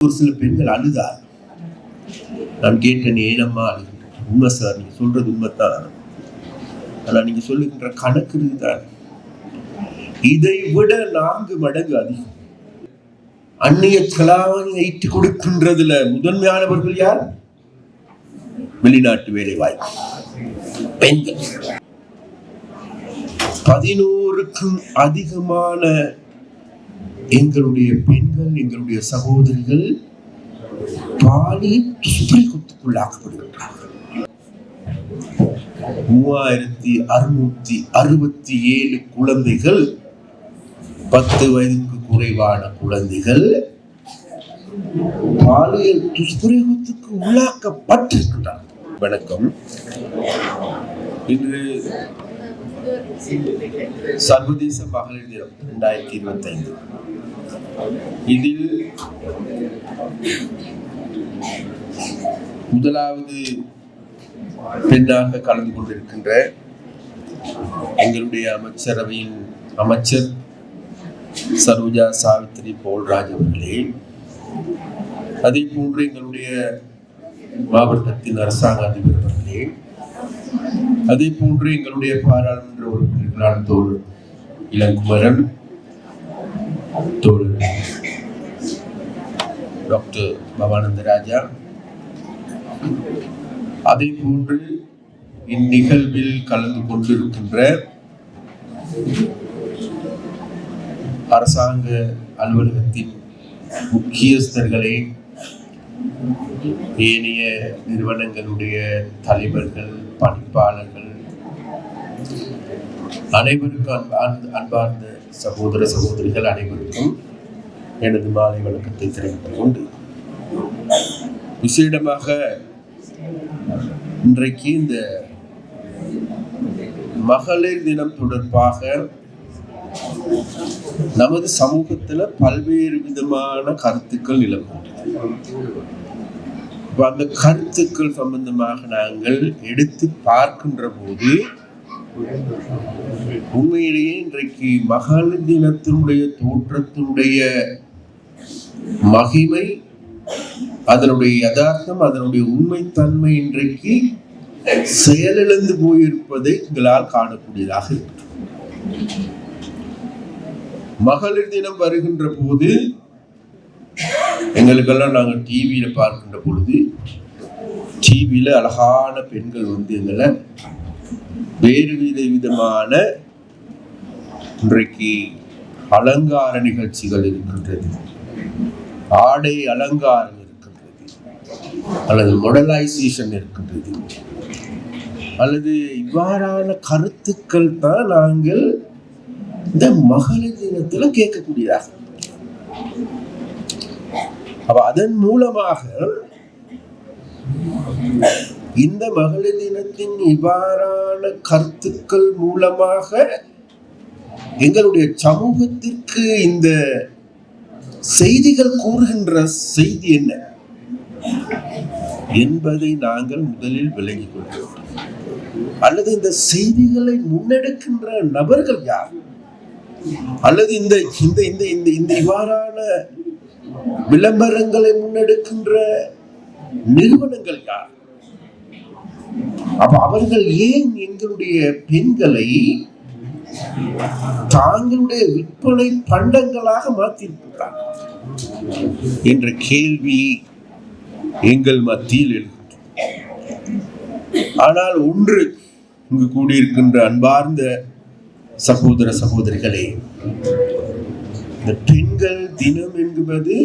ஒரு சில பெண்கள் அழுதார். நான் கேட்டேன், ஏனம்மா அழுகின்ற? உண்மை சார், நீங்க சொல்றது உண்மைத்தான். ஆனா நீங்க சொல்லுகின்ற கணக்கு இருக்குதான், இதை விட 4 மடங்கு அதிகம். அந்நிய செலாவணி ஐட்டு கொடுக்கின்றதுல முதன்மையானவர்கள் யார்? வெளிநாட்டு வேலை வாய்ப்பு பெண்கள். 11க்கும் அதிகமான எங்களுடைய பெண்கள், எங்களுடைய சகோதரிகள் பாலியல் துஷ்பிரயோகத்துக்குள்ளாக்கப்படுகின்றார்கள். 3667 குழந்தைகள், 10 வயதுக்கு குறைவான குழந்தைகள் பாலியல் துஷ்பிரயோகத்துக்கு உள்ளாக்கப்பட்டிருக்கிறார்கள். வணக்கம். இன்று சர்வதேச மகளிர் தினம் 2025. இதில் முதலாவது பெண்ணாக கலந்து கொண்டிருக்கின்ற எங்களுடைய அமைச்சரவையின் அமைச்சர் சரோஜா சாவித்ரி போல்ராஜ் அவர்களே, அதே போன்று எங்களுடைய மாவட்டத்தின் அரசாங்க அதிபர் அவர்களே, அதே போன்று எங்களுடைய பாராளுமன்ற உறுப்பினர்களான தோழர் இளங்குமரன், தோழர் டாக்டர் பவானந்த ராஜா, அதே போன்று இந்நிகழ்வில் கலந்து கொண்டிருக்கின்ற அரசாங்க அலுவலகத்தின் முக்கியஸ்தர்களே, ஏனைய நிறுவனங்களுடைய தலைவர்கள், பணிப்பாளர்கள், அனைவருக்கும் அன்பார்ந்த சகோதர சகோதரிகள் அனைவருக்கும் எனது மாலை வணக்கத்தை தெரிவித்துக் கொண்டு, விசேடமாக இன்றைக்கு இந்த மகளிர் தினம் தொடர்பாக நமது சமூகத்துல பல்வேறு விதமான கருத்துக்கள் நிலவுகின்றன. அந்த கருத்துக்கள் சம்பந்தமாக நாங்கள் எடுத்து பார்க்கின்ற போது உண்மையிலேயே இன்றைக்கு மகளிர் தினத்தினுடைய தோற்றத்தினுடைய மகிமை, அதனுடைய யதார்த்தம், அதனுடைய உண்மைத்தன்மை இன்றைக்கு செயலிழந்து போயிருப்பதை எங்களால் காணக்கூடியதாக இருக்கிறது. மகளிர் தினம் வருகின்ற போது எங்களுக்கெல்லாம் நாங்கள் டிவியில பார்க்கின்ற பொழுது, டிவியில அழகான பெண்கள் வந்து எங்களை வேறு விதமான இன்றைக்கு அலங்கார நிகழ்ச்சிகள் இருக்கின்றது, ஆடை அலங்காரம் இருக்கின்றது, அல்லது மாடலைசேஷன் இருக்கின்றது, அல்லது இவ்வாறான கருத்துக்கள் தான் நாங்கள் இந்த மகளிர் தினத்துல கேட்கக்கூடியதாக. அப்ப அதன் மூலமாக இந்த மகளிர் தினத்தின் இவ்வாறான கருத்துக்கள் மூலமாக எங்களுடைய சமூகத்திற்கு இந்த செய்திகள் கூறுகின்ற செய்தி என்ன என்பதை நாங்கள் முதலில் விளங்கிக் கொள்கிறோம். அல்லது இந்த செய்திகளை முன்னெடுக்கின்ற நபர்கள் யார், அல்லது இந்த இந்த இந்த இந்த இவ்வாறான விளம்பரங்களை முன்னெடுக்கின்ற நிறுவனங்கள் யார்? அப்ப அவர்கள் ஏன் எங்களுடைய பெண்களை தாங்களுடைய விற்பனை பண்டங்களாக மாற்றியிருக்கிறார் என்ற கேள்வி எங்கள் மத்தியில் எழுகின்றது. ஆனால் ஒன்று, இங்கு கூடியிருக்கின்ற அன்பார்ந்த சகோதர சகோதரிகளே, இந்த பெண்கள் தினம் என்பது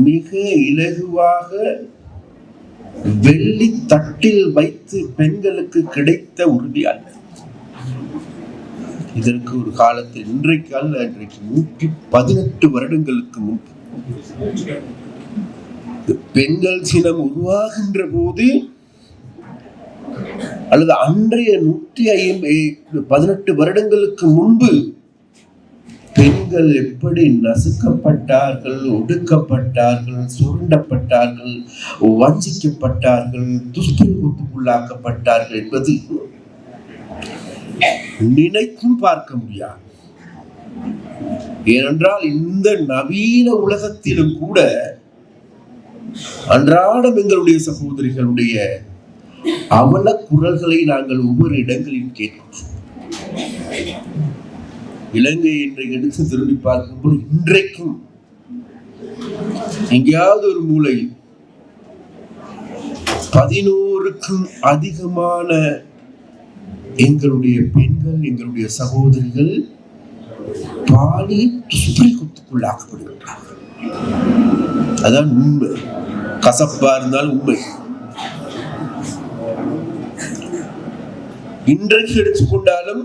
மிக இலகுவாக வெள்ளி தட்டில் வைத்து பெண்களுக்கு கிடைத்த உறுதி அல்ல. இதற்கு ஒரு காலத்தில், இன்றைக்கு அல்ல, இன்றைக்கு 118 வருடங்களுக்கு முன்பு பெண்கள் தினம் உருவாகின்ற போது, அல்லது அன்றைய 118 வருடங்களுக்கு முன்பு பெண்கள் எப்படி நசுக்கப்பட்டார்கள், ஒடுக்கப்பட்டார்கள், சுரண்டப்பட்டார்கள், வஞ்சிக்கப்பட்டார்கள், துஷ்பிரயோகத்துக்குள்ளாக்கப்பட்டார்கள் என்பது நினைக்கும் பார்க்க முடியாது. ஏனென்றால் இந்த நவீன உலகத்திலும் கூட அன்றாடம் எங்களுடைய சகோதரிகளுடைய அவல குரல்களை நாங்கள் ஒவ்வொரு இடங்களில் கேட்கிறோம். இலங்கை இன்றைக்கு எடுத்து திரும்பி பார்க்கும்போது இன்றைக்கும் எங்கேயாவது ஒரு மூலையில் 11க்கும் அதிகமான எங்களுடைய பெண்கள், எங்களுடைய சகோதரிகள் பாலியல் துஷ்பிரயோகத்துக்குள்ளாக்கப்படுகின்றார்கள். அதான் உண்மை. கசப்பா இருந்தாலும் உண்மை. இன்றைக்கு எடுத்துக்கொண்டாலும்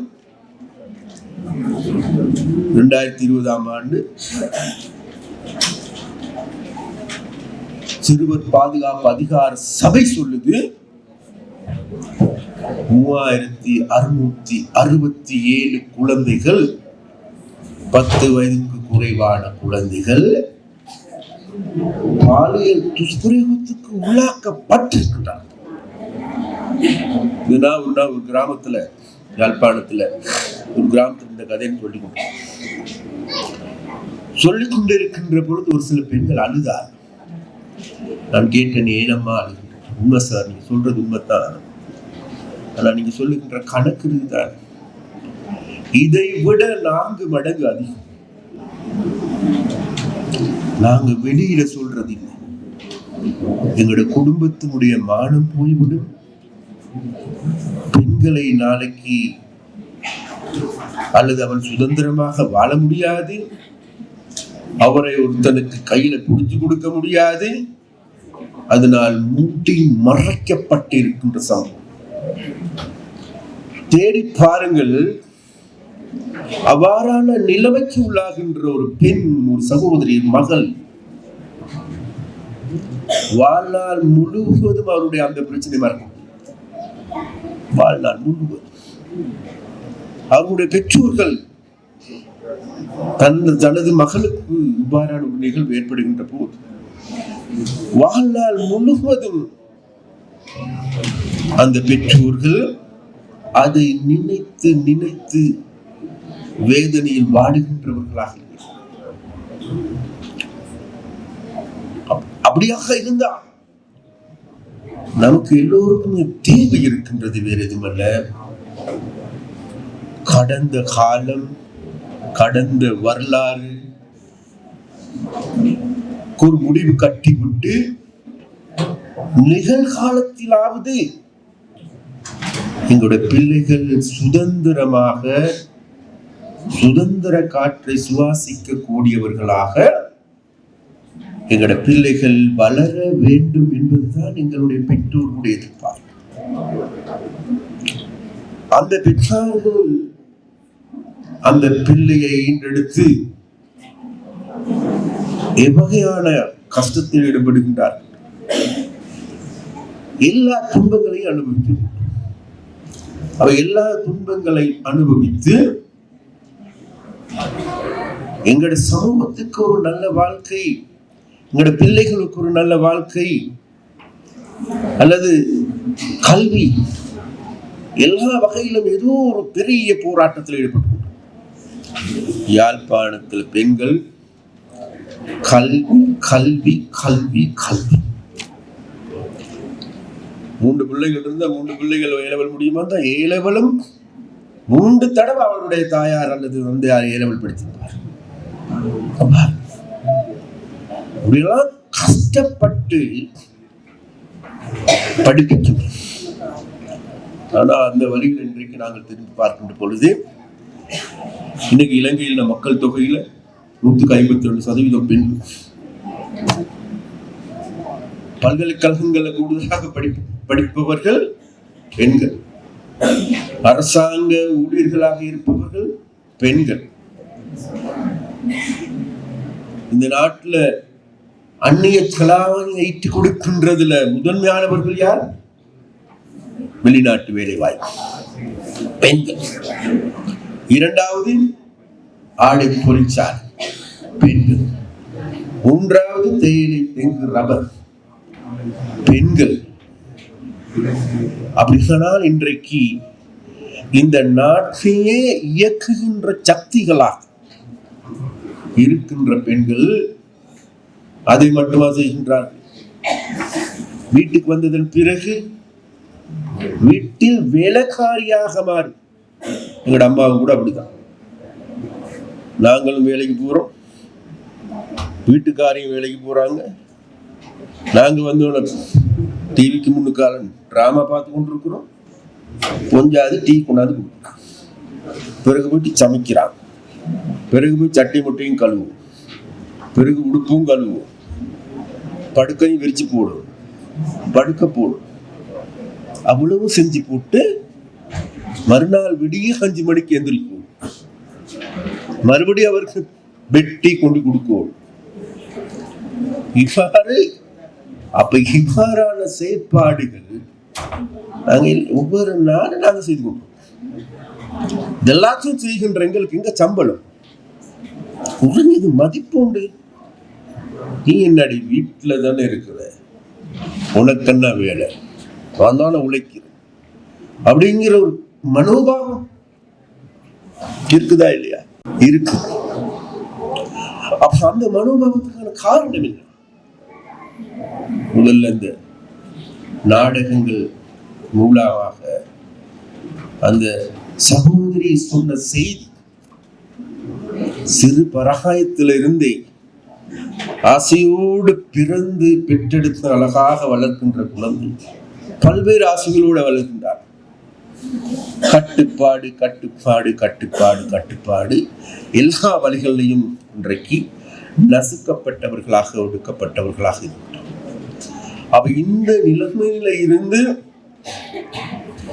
2020ஆம் ஆண்டு சிறுவர் பாதுகாப்பு அதிகார சபை சொல்லுது 3667 குழந்தைகள், 10 வயதுக்கு குறைவான குழந்தைகள் பாலியல் துஷ்பிரயோகத்துக்கு உள்ளாக்கப்பட்டிருக்கிறார். ஒரு கிராமத்துல, யாழ்ப்பாணத்துல ஒரு கிராமத்துல இந்த கதைன்னு சொல்லிக் கொண்டிருக்கின்ற பொழுது ஒரு சில பெண்கள் அழுதார். நான் கேட்டேன், ஏனம்மா அழுகின்ற? உண்மை சார், நீங்க சொல்றது உண்மைத்தான். ஆனா நீங்க சொல்லுகின்ற கணக்கு இதுதான். இதை விட 4 மடங்கு அதிகம். நாங்க வெளியில சொல்றது இல்லை. எங்களுடைய குடும்பத்தினுடைய மானம் போய்விடும். பெண்களை நாளைக்கு அல்லது அவன் சுதந்திரமாக வாழ முடியாது. அவரை ஒருத்தனுக்கு கையில புடிச்சு கொடுக்க முடியாது. அதனால் மூட்டி மறைக்கப்பட்டிருக்கின்ற சம்பவம். தேடி பாருங்கள். அவ்வாறான நிலைமைக்கு உள்ளாகின்ற ஒரு பெண், ஒரு சகோதரி, மகள் வாழ்நாள் முழுவதும் அவருடைய அந்த பிரச்சனை மறக்கும். வாழ்நாள் முழுவதும் அவருடைய பெற்றோர்கள் தனது மகளுக்கு இவ்வாறான ஒரு நிகழ்வு ஏற்படுகின்ற போது வாழ்நாள் முழுவதும் அந்த பெற்றோர்கள் அதை நினைத்து நினைத்து வேதனையில் வாடுகின்றவர்களாக அப்படியாக இருந்தா நமக்கு எல்லோருக்குமே தேவை இருக்கின்றது. வேற எதுவுமல்ல, கடந்த காலம், கடந்த வரலாறு ஒரு முடிவு கட்டிவிட்டு நிகழ்காலத்திலாவது எங்களுடைய பிள்ளைகள் சுதந்திரமாக சுதந்திர காற்றை சுவாசிக்க கூடியவர்களாக எங்களுடைய பிள்ளைகள் வளர வேண்டும் என்பதுதான் எங்களுடைய பெற்றோர்களுடைய எதிர்பார்ப்பு. அந்த பெற்றோர்கள் அந்த பிள்ளையை ஈன்றெடுத்து எவ்வகையான கஷ்டத்தில் ஈடுபடுகின்றார்கள். எல்லா துன்பங்களையும் அனுபவித்து அவை எல்லா துன்பங்களை அனுபவித்து எங்களுடைய சமூகத்துக்கு ஒரு நல்ல வாழ்க்கை, எங்களுடைய பிள்ளைகளுக்கு ஒரு நல்ல வாழ்க்கை அல்லது கல்வி, எல்லா வகையிலும் ஏதோ ஒரு பெரிய போராட்டத்தில் ஈடுபட்டு யாழ்ப்பாணத்தில் பெண்கள் கல்வி கல்வி கல்வி கல்வி 3 பிள்ளைகள் இருந்தா 3 பிள்ளைகள் ஏலவல் முடியுமா? தான் ஏலவலும் 3 தடவை அவருடைய தாயார் அல்லது வந்து ஏலவல் படித்திருப்பார். அப்படியெல்லாம் கஷ்டப்பட்டு படிக்கணும். ஆனா அந்த வழியில் இன்றைக்கு நாங்கள் திரும்பி பார்க்கின்ற பொழுது இன்னைக்கு இலங்கையில் மக்கள் தொகையில 152% பெண்கள். பல்கலைக்கழகங்களை கூடுதலாக படிப்பவர்கள் பெண்கள். அரசாங்க ஊழியர்களாக இருப்பவர்கள் பெண்கள். இந்த நாட்டில் அந்நிய செலாவணி ஈட்டி கொடுக்கின்றதுல முதன்மையானவர்கள் யார்? வெளிநாட்டு வேலை வாய்ப்பு பெண்கள். 2வது ஆடை தொழிற்சாலை பெண்கள். 3வது தேயிலை, தெங்கு, ரப்பர் பெண்கள். அப்படி சொன்னால் இன்றைக்கு இந்த நாட்டையே இயக்குகின்ற சக்திகளாக இருக்கின்ற பெண்கள் அதை மட்டுமா செய்கின்றார்கள்? வீட்டுக்கு வந்ததன் பிறகு வீட்டில் வேலைக்காரியாக மாறி, எங்களோட அம்மாவும் கூட அப்படிதான். நாங்களும் வேலைக்கு போறோம், வீட்டுக்காரையும் வேலைக்கு போறாங்க. நாங்க வந்து டிவிக்கு முன்னுக்கால டிராமா பார்த்து கொண்டிருக்கிறோம். கொஞ்சாவது டீ கொண்டாந்து கொடுக்குறாங்க, பிறகு போயிட்டு சமைக்கிறாங்க, பிறகு போய் சட்டை முட்டையும் கழுவுவோம், பிறகு உடுப்பும் கழுவுவோம், படுக்கையும் விரிச்சு போடும், படுக்க போடும். அவ்வளவு செஞ்சு போட்டு மறுநாள் விடிய 5 மணிக்கு எந்திரிக்கும், மறுபடியும் அவருக்கு வெட்டி கொண்டு கொடுக்கும். இவ்வாறான செயற்பாடுகள் நாங்கள் ஒவ்வொரு நாளும் நாங்கள் செய்து கொண்டோம். இதெல்லாத்தையும் செய்கின்ற எங்களுக்கு எங்க சம்பளம் குறைஞ்சது மதிப்பு உண்டு. நீ என்னடி வீட்டுல தானே இருக்கிற, உனக்கென்ன வேலை, வந்தாலும் உழைக்கிற அப்படிங்கிற ஒரு மனோபாவம் இருக்குதா இல்லையா? இருக்கு. அப்ப அந்த மனோபாவத்துக்கான காரணம் இல்லை. முதல்ல இந்த நாடகங்கள் மூலமாக அந்த சகோதரி சொன்ன செய்தி, சிறு பராயத்திலிருந்தே ஆசையோடு பிறந்து பெற்றெடுத்து அழகாக வளர்க்கின்ற குழந்தை பல்வேறு ஆசைகளோடு வளர்க்கின்றார். கட்டுப்பாடு கட்டுப்பாடு கட்டுப்பாடு கட்டுப்பாடு எல்லா வழிகளையும் இன்றைக்கு நசுக்கப்பட்டவர்களாக ஒடுக்கப்பட்டவர்களாக இருக்கிறார். அப்ப இந்த நிலைமையில இருந்து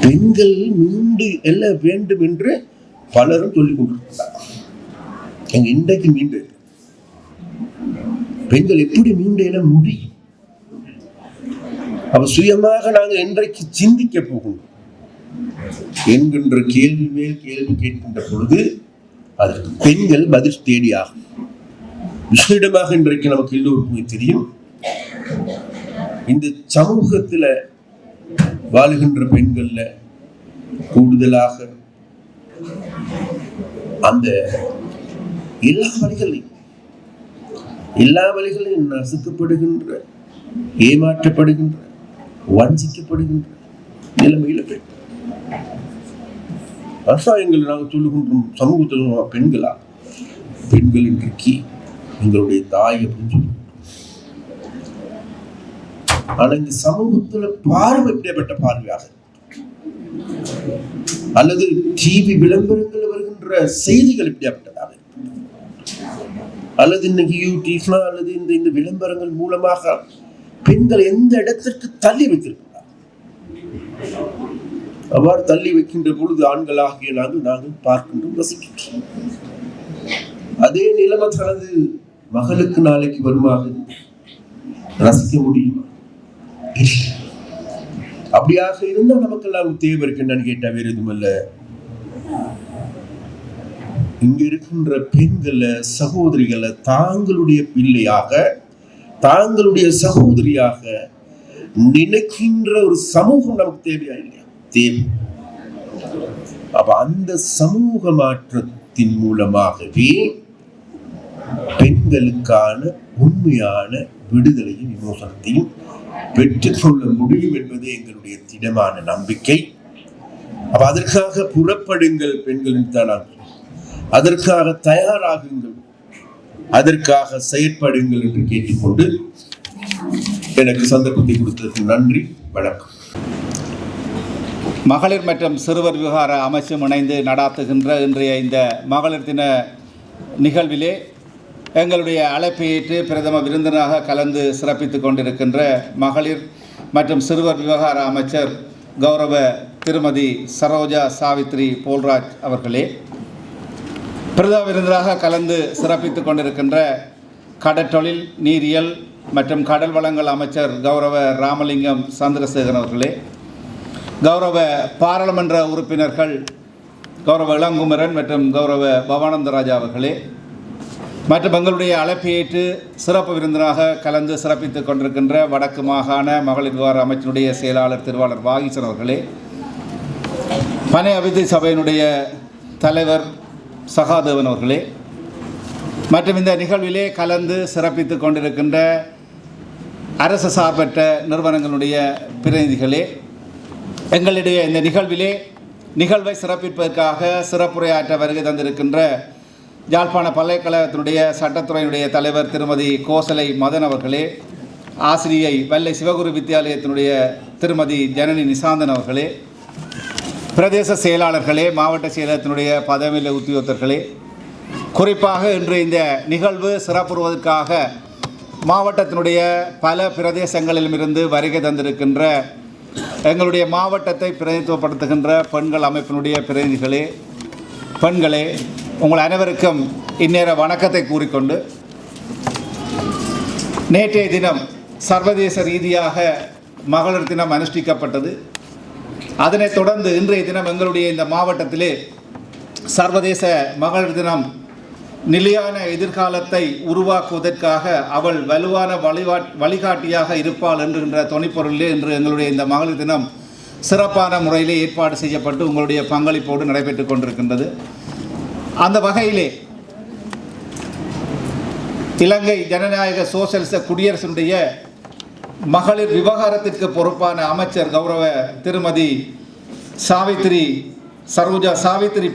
பெண்கள் மீண்டு எல்ல வேண்டும் என்று பலரும் சொல்லிக் கொண்டிருக்கிறார். எங்க இன்றைக்கு மீண்டு பெண்கள் எப்படி மீண்டு எழ முடியும்? அப்ப சுயமாக நாங்கள் இன்றைக்கு சிந்திக்க போகணும் என்கின்ற கேள்வி மேல் கேள்வி கேட்கின்ற பொழுது அதற்கு பெண்கள் பதில் தேடியாகும். விஷயமாக இன்றைக்கு நமக்கு எல்லோருக்குமே தெரியும், இந்த சமூகத்துல வாழுகின்ற பெண்கள்ல கூடுதலாக அந்த எல்லா வழிகளையும் நசுக்கப்படுகின்ற, ஏமாற்றப்படுகின்ற, வஞ்சிக்கப்படுகின்ற நிலைமையில பெண் விவசாயங்கள் நாங்கள் சொல்லுகின்றோம். சமூகத்தில் பெண்கள் இன்றைக்கு எங்களுடைய தாய் அப்படின்னு சொல்லுவோம். ஆனா இந்த சமூகத்துல பார்வை எப்படிப்பட்ட பார்வையாக, அல்லது டிவி விளம்பரங்கள் வருகின்ற செய்திகள் எப்படியாப்பட்டதாக, அல்லது இன்னைக்கு யூடியூப்ல அல்லது இந்த விளம்பரங்கள் மூலமாக பெண்கள் எந்த இடத்திற்கு தள்ளி வைத்திருக்கிறார். அவ்வாறு தள்ளி வைக்கின்ற பொழுது ஆண்களாகிய நாங்கள் பார்க்கின்றோம், ரசிக்கின்றோம். அதே நிலைமை தனது மகளுக்கு நாளைக்கு வருமாக ரசிக்க முடியுமா? அப்படியாக இருந்தால் நமக்கெல்லாம் தேவை இருக்குன்னு கேட்டா வேறு எதுவும் அல்ல. இங்க இருக்கின்ற பெண்களை, சகோதரிகளை தாங்களுடைய பிள்ளையாக, தாங்களுடைய சகோதரியாக நினைக்கின்ற ஒரு சமூகம் நமக்கு தேவையா இல்லையா? தேவை. அப்ப அந்த சமூக மாற்றத்தின் மூலமாகவே பெண்களுக்கான உண்மையான விடுதலையும் விமோசனத்தையும் பெற்றுக்கொள்ள முடியும் என்பது எங்களுடைய திடமான நம்பிக்கை. அப்ப அதற்காக புறப்படுங்கள் பெண்களின் தான், அதற்காக தயாராகுங்கள், அதற்காக செயற்படுங்கள் என்று கேட்டுக்கொண்டு எனக்கு சந்தர்ப்பத்தை கொடுத்ததற்கு நன்றி, வணக்கம். மகளிர் மற்றும் சிறுவர் விவகார அமைச்சும் இணைந்து நடாத்துகின்ற இன்றைய இந்த மகளிர் தின நிகழ்விலே எங்களுடைய அழைப்பை ஏற்று பிரதம விருந்தினராக கலந்து சிறப்பித்துக் கொண்டிருக்கின்ற மகளிர் மற்றும் சிறுவர் விவகார அமைச்சர் கௌரவ திருமதி சரோஜா சாவித்ரி போல்ராஜ் அவர்களே, பிரதம விருந்தினராக கலந்து சிறப்பித்துக் கொண்டிருக்கின்ற கடற்றொழில், நீரியல் மற்றும் கடல் வளங்கள் அமைச்சர் கௌரவ ராமலிங்கம் சந்திரசேகரன் அவர்களே, கௌரவ பாராளுமன்ற உறுப்பினர்கள் கௌரவ இளங்குமரன் மற்றும் கௌரவ பவானந்தராஜா அவர்களே, மற்றும் எங்களுடைய அழைப்பை ஏற்று சிறப்பு விருந்தினராக கலந்து சிறப்பித்துக் கொண்டிருக்கின்ற வடக்கு மாகாண மகளிர் விவகார அமைச்சினுடைய செயலாளர் திருவாளர் வாகீசன் அவர்களே, பனை அபிவிருத்தி சபையினுடைய தலைவர் சகாதேவன் அவர்களே, மற்றும் இந்த நிகழ்விலே கலந்து சிறப்பித்து கொண்டிருக்கின்ற அரசு சார்பற்ற நிறுவனங்களுடைய பிரதிநிதிகளே, எங்களுடைய இந்த நிகழ்வை சிறப்பிப்பதற்காக சிறப்புரையாற்ற வருகை தந்திருக்கின்ற யாழ்ப்பாண பல்கலைக்கழகத்தினுடைய சட்டத்துறையினுடைய தலைவர் திருமதி கோசலை மதன் அவர்களே, ஆசிரியை வெள்ளை சிவகுரு வித்தியாலயத்தினுடைய திருமதி ஜனனி நிசாந்தன் அவர்களே, பிரதேச செயலாளர்களே, மாவட்ட செயலகத்தினுடைய பதவியில் உத்தியோகத்தர்களே, குறிப்பாக இன்று இந்த நிகழ்வு சிறப்புறுவதற்காக மாவட்டத்தினுடைய பல பிரதேசங்களிலுமிருந்து வருகை தந்திருக்கின்ற எங்களுடைய மாவட்டத்தை பிரதிநிதித்துவப்படுத்துகின்ற பெண்கள் அமைப்பினுடைய பிரதிநிதிகளே, பெண்களே, உங்கள் அனைவருக்கும் இந்நேர வணக்கத்தை கூறிக்கொண்டு, நேற்றைய தினம் சர்வதேச ரீதியாக மகளிர் தினம் அனுஷ்டிக்கப்பட்டது. அதனைத் தொடர்ந்து இன்றைய தினம் எங்களுடைய இந்த மாவட்டத்திலே சர்வதேச மகளிர் தினம் நிலையான எதிர்காலத்தை உருவாக்குவதற்காக அவள் வலுவான வழிகாட்டியாக இருப்பாள் என்கின்ற தொனிப்பொருளிலே இன்று எங்களுடைய இந்த மகளிர் தினம் சிறப்பான முறையிலே ஏற்பாடு செய்யப்பட்டு உங்களுடைய பங்களிப்போடு நடைபெற்று கொண்டிருக்கின்றது. அந்த வகையிலே இலங்கை ஜனநாயக சோசலிச குடியரசினுடைய மகளிர் விவகாரத்திற்கு பொறுப்பான அமைச்சர் கௌரவ திருமதி சாவித்திரி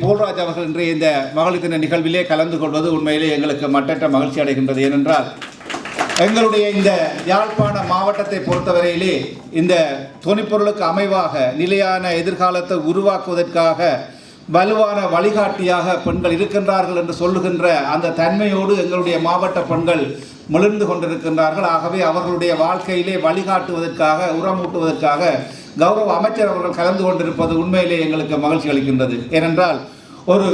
போல்ராஜ் அவர்கள் இன்றைய இந்த மகளிர் தின நிகழ்விலே கலந்து கொள்வது உண்மையிலே எங்களுக்கு மட்டற்ற மகிழ்ச்சி அடைகின்றது. ஏனென்றால் எங்களுடைய இந்த யாழ்ப்பாண மாவட்டத்தை பொறுத்தவரையிலே இந்த தொனிப்பொருளுக்கு அமைவாக நிலையான எதிர்காலத்தை உருவாக்குவதற்காக வலுவான வழிகாட்டியாக பெண்கள் இருக்கின்றார்கள் என்று சொல்லுகின்ற அந்த தன்மையோடு எங்களுடைய மாவட்ட பெண்கள் மிளிர்ந்து கொண்டிருக்கின்றார்கள். ஆகவே அவர்களுடைய வாழ்க்கையிலே வழிகாட்டுவதற்காக உரமூட்டுவதற்காக கௌரவ அமைச்சர் அவர்கள் கலந்து கொண்டிருப்பது உண்மையிலே எங்களுக்கு மகிழ்ச்சி அளிக்கின்றது. ஏனென்றால் ஒரு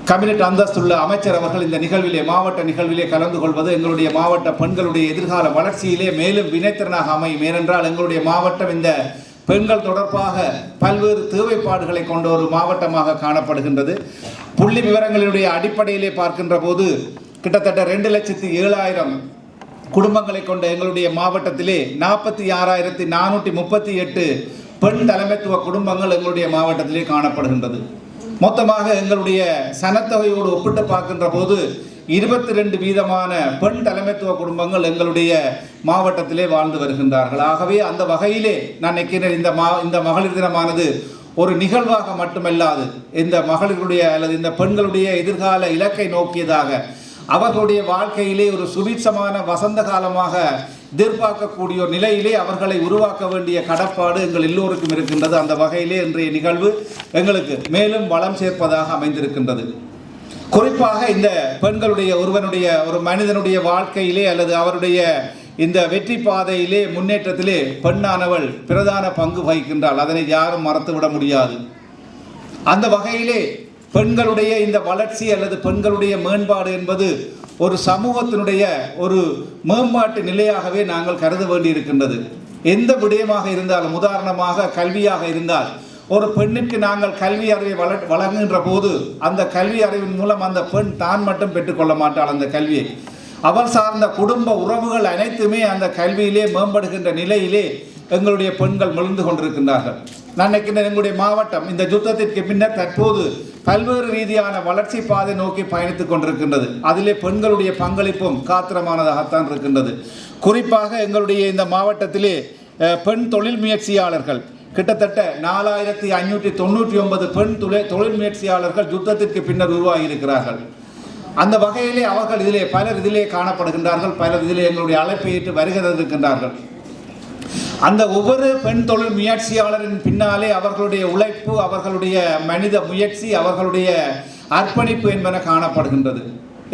கேபினட் அந்தஸ்துள்ள அமைச்சர் அவர்கள் இந்த மாவட்ட நிகழ்விலே கலந்து கொள்வது எங்களுடைய மாவட்ட பெண்களுடைய எதிர்கால வளர்ச்சியிலே மேலும் வினைத்திறனாக அமையும். ஏனென்றால் எங்களுடைய மாவட்டம் இந்த பெண்கள் தொடர்பாக பல்வேறு தேவைப்பாடுகளை கொண்ட ஒரு மாவட்டமாக காணப்படுகின்றது. புள்ளி விவரங்களுடைய அடிப்படையிலே பார்க்கின்ற போது கிட்டத்தட்ட 2,07,000 குடும்பங்களை கொண்ட எங்களுடைய மாவட்டத்திலே 46,438 பெண் தலைமைத்துவ குடும்பங்கள் எங்களுடைய மாவட்டத்திலே காணப்படுகின்றது. மொத்தமாக எங்களுடைய சனத்தொகையோடு ஒப்பிட்டு பார்க்கின்ற போது 22% பெண் தலைமைத்துவ குடும்பங்கள் எங்களுடைய மாவட்டத்திலே வாழ்ந்து வருகின்றார்கள். ஆகவே அந்த வகையிலே நான் நினைக்கிறேன் இந்த மகளிர் தினமானது ஒரு நிகழ்வாக மட்டுமல்லாது இந்த மகளிருடைய அல்லது இந்த பெண்களுடைய எதிர்கால இலக்கை நோக்கியதாக அவர்களுடைய வாழ்க்கையிலே ஒரு சுபிட்சமான வசந்த காலமாக எதிர்பார்க்கக்கூடிய ஒரு நிலையிலே அவர்களை உருவாக்க வேண்டிய கடப்பாடு எங்கள் எல்லோருக்கும் இருக்கின்றது. அந்த வகையிலே இன்றைய நிகழ்வு எங்களுக்கு மேலும் வளம் சேர்ப்பதாக அமைந்திருக்கின்றது. குறிப்பாக இந்த பெண்களுடைய ஒரு மனிதனுடைய வாழ்க்கையிலே அல்லது அவருடைய இந்த வெற்றி பாதையிலே முன்னேற்றத்திலே பெண்ணானவள் பிரதான பங்கு வகிக்கின்றாள். அதனை யாரும் மறந்துவிட முடியாது. அந்த வகையிலே பெண்களுடைய இந்த வளர்ச்சி அல்லது பெண்களுடைய மேம்பாடு என்பது ஒரு சமூகத்தினுடைய ஒரு மேம்பாட்டு நிலையாகவே நாங்கள் கருத வேண்டியிருக்கின்றது. எந்த விடயமாக இருந்தாலும், உதாரணமாக கல்வியாக இருந்தால், ஒரு பெண்ணிற்கு நாங்கள் கல்வி அறிவை வழங்குகின்ற போது அந்த கல்வி அறிவின் மூலம் அந்த பெண் தான் மட்டும் பெற்றுக்கொள்ள மாட்டாள். அந்த கல்வியை அவர் சார்ந்த குடும்ப உறவுகள் அனைத்துமே அந்த கல்வியிலே மேம்படுகின்ற நிலையிலே எங்களுடைய பெண்கள் மிளந்து கொண்டிருக்கின்றார்கள். நான் நினைக்கின்றேன் எங்களுடைய மாவட்டம் இந்த யுத்தத்திற்கு பின்னர் தற்போது பல்வேறு ரீதியான வளர்ச்சி பாதை நோக்கி பயணித்துக் கொண்டிருக்கின்றது. அதிலே பெண்களுடைய பங்களிப்பும் காத்திரமானதாகத்தான் இருக்கின்றது. குறிப்பாக எங்களுடைய இந்த மாவட்டத்திலே பெண் தொழில் முயற்சியாளர்கள் கிட்டத்தட்ட 4,599 பெண் தொழில் முயற்சியாளர்கள் யுத்தத்திற்கு பின்னர் உருவாகி இருக்கிறார்கள். அந்த வகையிலே அவர்கள் பலர் இதிலே காணப்படுகின்றார்கள். பலர் இதிலே எங்களுடைய அழைப்பை ஏற்று வருகை தந்திருக்கின்றார்கள். அந்த ஒவ்வொரு பெண் தொழில் முயற்சியாளரின் பின்னாலே அவர்களுடைய உழைப்பு, அவர்களுடைய மனித முயற்சி, அவர்களுடைய அர்ப்பணிப்பு என்பன காணப்படுகின்றது.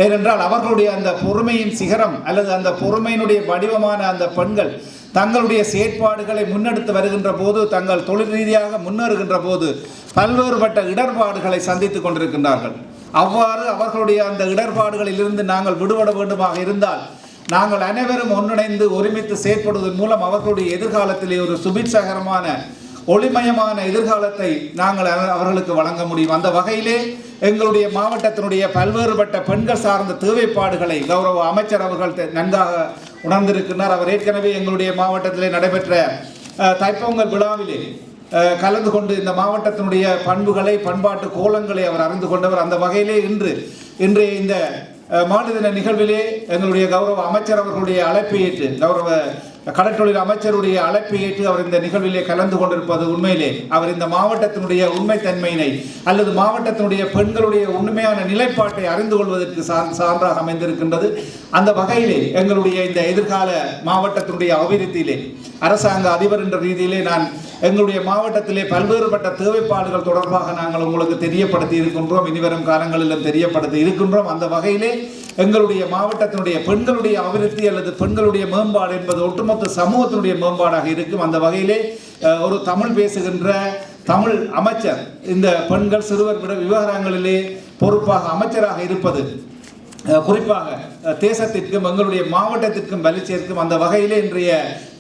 ஏனென்றால் அவர்களுடைய அந்த பொறுமையின் சிகரம் அல்லது அந்த பொறுமையினுடைய வடிவமான அந்த பெண்கள் தங்களுடைய செயற்பாடுகளை முன்னெடுத்து வருகின்ற போது, தங்கள் தொழில் ரீதியாக முன்னேறுகின்ற போது பல்வேறுபட்ட இடர்பாடுகளை சந்தித்துக் கொண்டிருக்கின்றார்கள். அவ்வாறு அவர்களுடைய அந்த இடர்பாடுகளிலிருந்து நாங்கள் விடுபட வேண்டுமாக இருந்தால் நாங்கள் அனைவரும் ஒன்றிணைந்து ஒருமித்து செயற்படுவதன் மூலம் அவர்களுடைய எதிர்காலத்திலே ஒரு சுபிட்சகரமான ஒளிமயமான எதிர்காலத்தை நாங்கள் அவர்களுக்கு வழங்க முடியும். அந்த வகையிலே எங்களுடைய மாவட்டத்தினுடைய பல்வேறுபட்ட பெண்கள் சார்ந்த தேவைப்பாடுகளை கௌரவ அமைச்சர் அவர்கள் நன்றாக உணர்ந்திருக்கிறார். அவர் ஏற்கனவே எங்களுடைய மாவட்டத்திலே நடைபெற்ற தைப்பொங்கல் விழாவிலே கலந்து கொண்டு இந்த மாவட்டத்தினுடைய பண்புகளை, பண்பாட்டு கோலங்களை அவர் அறிந்து கொண்டவர். அந்த வகையிலே இன்றைய இந்த மகளிர் தின நிகழ்விலே எங்களுடைய கௌரவ அமைச்சர் அவர்களுடைய அழைப்பை ஏற்று, கௌரவ கடற்றொழில் அமைச்சருடைய அழைப்பை ஏற்று அவர் இந்த நிகழ்விலே கலந்து கொண்டிருப்பது உண்மையிலே அவர் இந்த மாவட்டத்தினுடைய உண்மைத்தன்மையினை அல்லது மாவட்டத்தினுடைய பெண்களுடைய உண்மையான நிலைப்பாட்டை அறிந்து கொள்வதற்கு சான்றாக அமைந்திருக்கின்றது. அந்த வகையிலே எங்களுடைய இந்த எதிர்கால மாவட்டத்தினுடைய அபிவிருத்தியிலே அரசாங்க அதிபர் என்ற ரீதியிலே நான் எங்களுடைய மாவட்டத்திலே பல்வேறுபட்ட தேவைப்பாடுகள் தொடர்பாக நாங்கள் உங்களுக்கு தெரியப்படுத்தி இருக்கின்றோம், இனிவரும் காலங்களிலும் தெரியப்படுத்தி இருக்கின்றோம். அந்த வகையிலே எங்களுடைய மாவட்டத்தினுடைய பெண்களுடைய அபிவிருத்தி அல்லது பெண்களுடைய மேம்பாடு என்பது ஒட்டுமொத்த சமூகத்தினுடைய மேம்பாடாக இருக்கும். அந்த வகையிலே ஒரு தமிழ் பேசுகின்ற தமிழ் அமைச்சர் இந்த பெண்கள் சிறுவர் விவகாரங்களிலே பொறுப்பாக அமைச்சராக இருப்பது குறிப்பாக தேசத்திற்கும் எங்களுடைய மாவட்டத்திற்கும் வலி சேர்க்கும். அந்த வகையிலே இன்றைய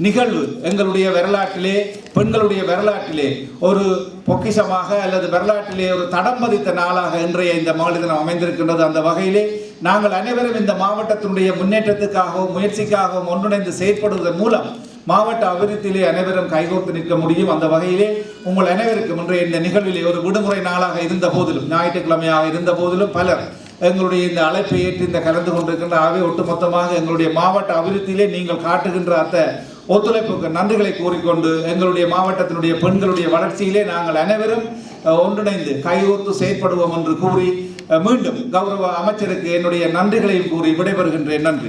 நிகழ்வு எங்களுடைய வரலாற்றிலே பெண்களுடைய வரலாற்றிலே ஒரு பொக்கிஷமாக அல்லது வரலாற்றிலே ஒரு தடம் பதித்த நாளாக இன்றைய இந்த மகளிர் தினம் அமைந்திருக்கின்றது. அந்த வகையிலே நாங்கள் அனைவரும் இந்த மாவட்டத்தினுடைய முன்னேற்றத்துக்காகவும் முயற்சிக்காகவும் ஒன்றிணைந்து செயற்படுவதன் மூலம் மாவட்ட அபிவிருத்தியிலே அனைவரும் கைகோர்த்து நிற்க முடியும். அந்த வகையிலே உங்கள் அனைவருக்கும் இன்றைய இந்த நிகழ்விலே ஒரு விடுமுறை நாளாக இருந்த போதிலும், ஞாயிற்றுக்கிழமையாக இருந்த போதிலும் பலர் எங்களுடைய இந்த அழைப்பை ஏற்று இந்த கலந்து கொண்டிருக்கின்ற ஆகவே ஒட்டுமொத்தமாக எங்களுடைய மாவட்ட அபிவிருத்தியிலே நீங்கள் காட்டுகின்ற அந்த ஒத்துழைப்புக்கு நன்றிகளை கூறிக்கொண்டு எங்களுடைய மாவட்டத்தினுடைய பெண்களுடைய வளர்ச்சியிலே நாங்கள் அனைவரும் ஒன்றிணைந்து கைகோர்த்து செயற்படுவோம் என்று கூறி மீண்டும் கௌரவ அமைச்சருக்கு என்னுடைய நன்றிகளையும் கூறி விடைபெறுகின்றேன். நன்றி.